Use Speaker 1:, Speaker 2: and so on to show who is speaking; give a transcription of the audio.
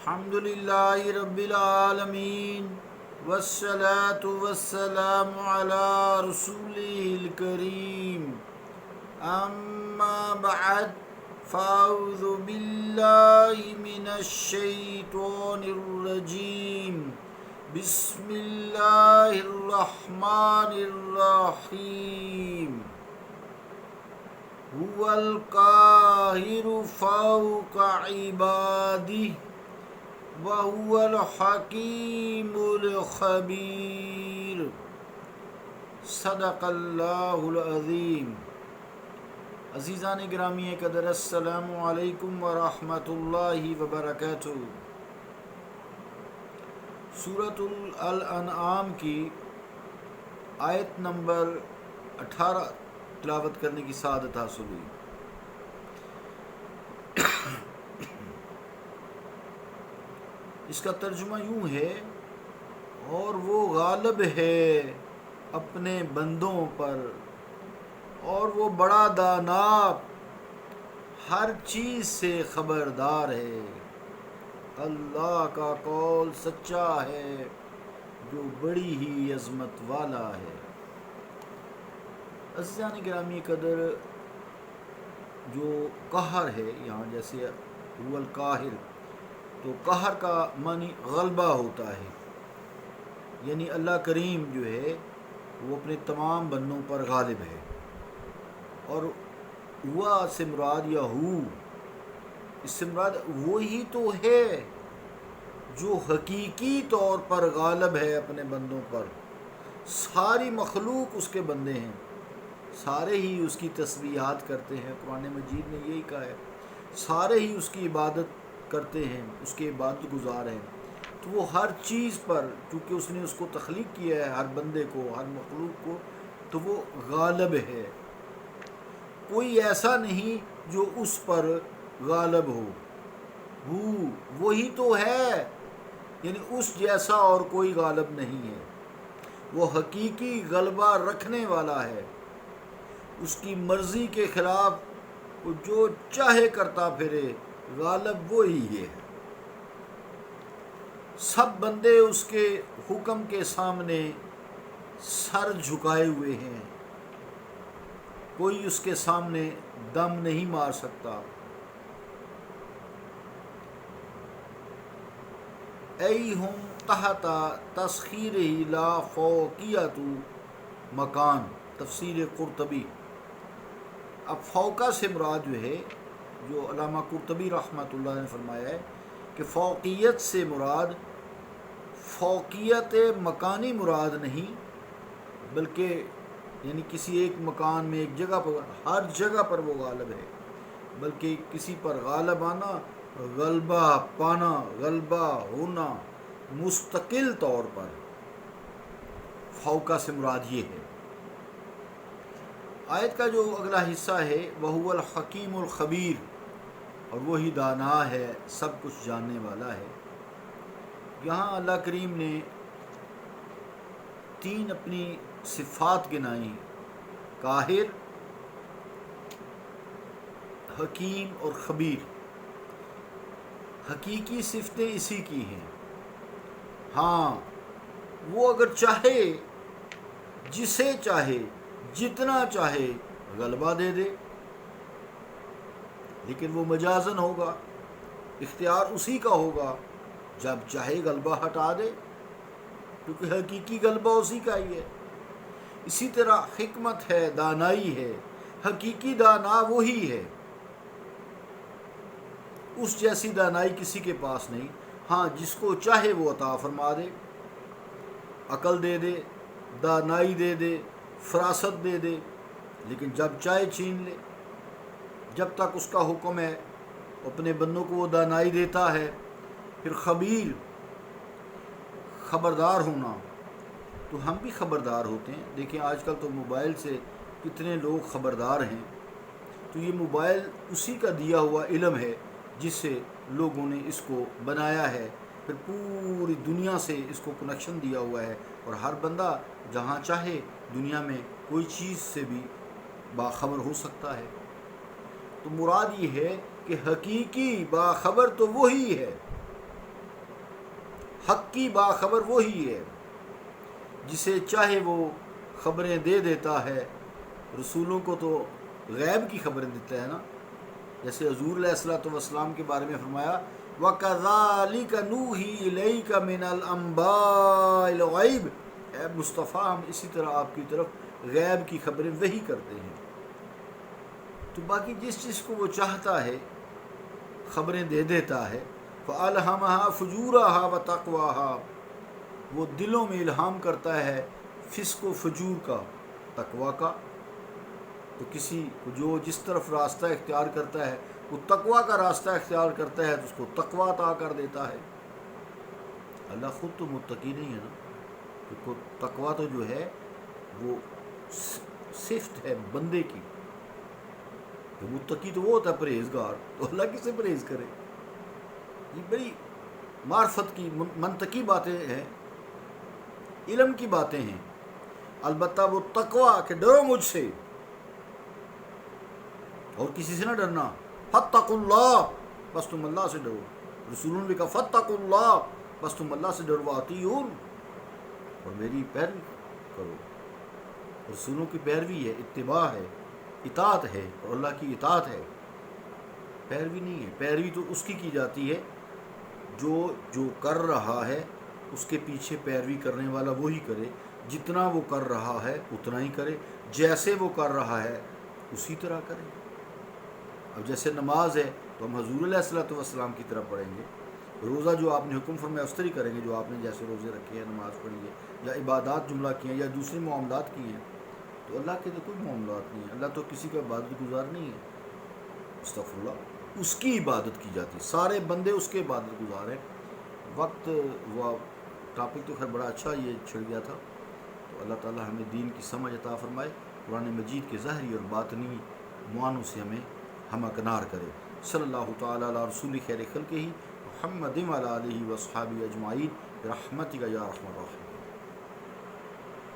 Speaker 1: الحمدللہ رب العالمین والصلاة والسلام علی رسولہ الکریم اما بعد فاعوذ باللہ من الشیطان الرجیم بسم اللہ الرحمن الرحیم هو القاهر فوق عباده وهو الحکیم الخبیر صدق اللہ العظیم۔ عزیزان گرامی قدر، السلام علیکم ورحمۃ اللہ وبرکاتہ۔ سورۃ الانعام کی آیت نمبر 18 تلاوت کرنے کی سعادت حاصل ہوئی۔ اس کا ترجمہ یوں ہے، اور وہ غالب ہے اپنے بندوں پر، اور وہ بڑا دانا ہر چیز سے خبردار ہے۔ اللہ کا قول سچا ہے جو بڑی ہی عظمت والا ہے۔ عزیزان گرامی قدر، جو قہر ہے یہاں جیسے هو القاہر، تو قہر کا معنی غلبہ ہوتا ہے، یعنی اللہ کریم جو ہے وہ اپنے تمام بندوں پر غالب ہے۔ اور ہوا سے مراد یا ہو، اس سے مراد وہی تو ہے جو حقیقی طور پر غالب ہے اپنے بندوں پر۔ ساری مخلوق اس کے بندے ہیں، سارے ہی اس کی تسبیحات کرتے ہیں۔ قرآن مجید نے یہی کہا ہے، سارے ہی اس کی عبادت کرتے ہیں، اس کے عبادت گزار ہیں۔ تو وہ ہر چیز پر، چونکہ اس نے اس کو تخلیق کیا ہے، ہر بندے کو، ہر مخلوق کو، تو وہ غالب ہے۔ کوئی ایسا نہیں جو اس پر غالب ہو۔ وہی تو ہے، یعنی اس جیسا اور کوئی غالب نہیں ہے۔ وہ حقیقی غلبہ رکھنے والا ہے، اس کی مرضی کے خلاف وہ جو چاہے کرتا پھرے، غالب وہی ہے۔ سب بندے اس کے حکم کے سامنے سر جھکائے ہوئے ہیں، کوئی اس کے سامنے دم نہیں مار سکتا۔ ایہم تحت تسخیرہ لا فوقیت مکان، تفسیر قرطبی۔ اب فوقہ سے مراد جو ہے، جو علامہ قرطبی رحمۃ اللہ نے فرمایا ہے کہ فوقیت سے مراد فوقیت مکانی مراد نہیں، بلکہ یعنی کسی ایک مکان میں، ایک جگہ پر، ہر جگہ پر وہ غالب ہے، بلکہ کسی پر غالب آنا، غلبہ پانا، غلبہ ہونا مستقل طور پر، فوقہ سے مراد یہ ہے۔ آیت کا جو اگلا حصہ ہے، وَهُوَ الْحَكِيمُ الْخَبِيرُ، اور وہی دانا ہے، سب کچھ جاننے والا ہے۔ یہاں اللہ کریم نے 3 اپنی صفات گنائی، قاہر، حکیم اور خبیر۔ حقیقی صفتیں اسی کی ہیں۔ ہاں، وہ اگر چاہے، جسے چاہے، جتنا چاہے غلبہ دے دے، لیکن وہ مجازن ہوگا، اختیار اسی کا ہوگا، جب چاہے غلبہ ہٹا دے، کیونکہ حقیقی غلبہ اسی کا ہی ہے۔ اسی طرح حکمت ہے، دانائی ہے، حقیقی دانا وہی ہے، اس جیسی دانائی کسی کے پاس نہیں۔ ہاں، جس کو چاہے وہ عطا فرما دے، عقل دے دے، دانائی دے دے، فراست دے دے، لیکن جب چاہے چھین لے۔ جب تک اس کا حکم ہے اپنے بندوں کو وہ دانائی دیتا ہے۔ پھر خبیر، خبردار ہونا، تو ہم بھی خبردار ہوتے ہیں۔ دیکھیں آج کل تو موبائل سے کتنے لوگ خبردار ہیں، تو یہ موبائل اسی کا دیا ہوا علم ہے جس سے لوگوں نے اس کو بنایا ہے، پھر پوری دنیا سے اس کو کنیکشن دیا ہوا ہے، اور ہر بندہ جہاں چاہے دنیا میں کوئی چیز سے بھی باخبر ہو سکتا ہے۔ تو مراد یہ ہے کہ حقیقی باخبر تو وہی ہے حق کی باخبر وہی ہے جسے چاہے وہ خبریں دے دیتا ہے. رسولوں کو تو غیب کی خبریں دیتا ہے نا، جیسے حضور علیہ الصلوۃ والسلام کے بارے میں فرمایا وَكَذَلِكَ نُوحِي إِلَيْكَ مِنَ الْأَنبَاءِ الْغَيْبِ، اے مصطفیٰ ہم اسی طرح آپ کی طرف غیب کی خبریں وحی کرتے ہیں. تو باقی جس چیز کو وہ چاہتا ہے خبریں دے دیتا ہے. فَأَلْهَمَهَا فُجُورَهَا وَتَقْوَاهَا، وہ دلوں میں الہام کرتا ہے فسق و فجور کا، تقوی کا. تو کسی کو جو جس طرف راستہ اختیار کرتا ہے وہ تقوی کا راستہ اختیار کرتا ہے تو اس کو تقوی عطا کر دیتا ہے. اللہ خود تو متقی نہیں ہے نا، کیونکہ تقوی تو جو ہے وہ صفت ہے بندے کی. تو متقی تو وہ ہوتا ہے پرہیزگار، تو اللہ کس سے پرہیز کرے؟ یہ بڑی معرفت کی منطقی باتیں ہیں، علم کی باتیں ہیں. البتہ وہ تقوی کہ ڈرو مجھ سے اور کسی سے نہ ڈرنا. فاتقوا اللہ، بس تم اللہ سے ڈرو. رسولوں نے بھی کہا فاتقوا اللہ، بس تم اللہ سے ڈرو. واطیعون، اور میری پیروی کرو. رسولوں کی پیروی ہے، اتباع ہے، اطاعت ہے، اور اللہ کی اطاعت ہے، پیروی نہیں ہے. پیروی تو اس کی جاتی ہے جو کر رہا ہے اس کے پیچھے پیروی کرنے والا وہی کرے. جتنا وہ کر رہا ہے اتنا ہی کرے، جیسے وہ کر رہا ہے اسی طرح کرے. اب جیسے نماز ہے تو ہم حضور علیہ الصلوۃ والسلام کی طرح پڑھیں گے. روزہ جو آپ نے حکم فرمایا اس طرح کریں گے، جو آپ نے جیسے روزے رکھے ہیں، نماز پڑھی ہے، یا عبادات جملہ کیے ہیں، یا دوسرے معاملات کیے ہیں. تو اللہ کے تو کوئی معاملات نہیں ہے، اللہ تو کسی کا عبادت گزار نہیں ہے. استغفر اللہ، اس کی عبادت کی جاتی ہے، سارے بندے اس کے عبادت گزار ہیں. وقت و ٹاپک تو خیر بڑا اچھا یہ چھڑ گیا تھا. تو اللہ تعالی ہمیں دین کی سمجھ عطا فرمائے، قرآن مجید کے ظاہری اور باطنی معانوں سے ہمیں ہمکنار کرے. صلی اللہ تعالیٰ علی رسول خیر خلقہ محمد وعلی آلہ وصحبہ اجمعین برحمتک یا ارحم الراحمین.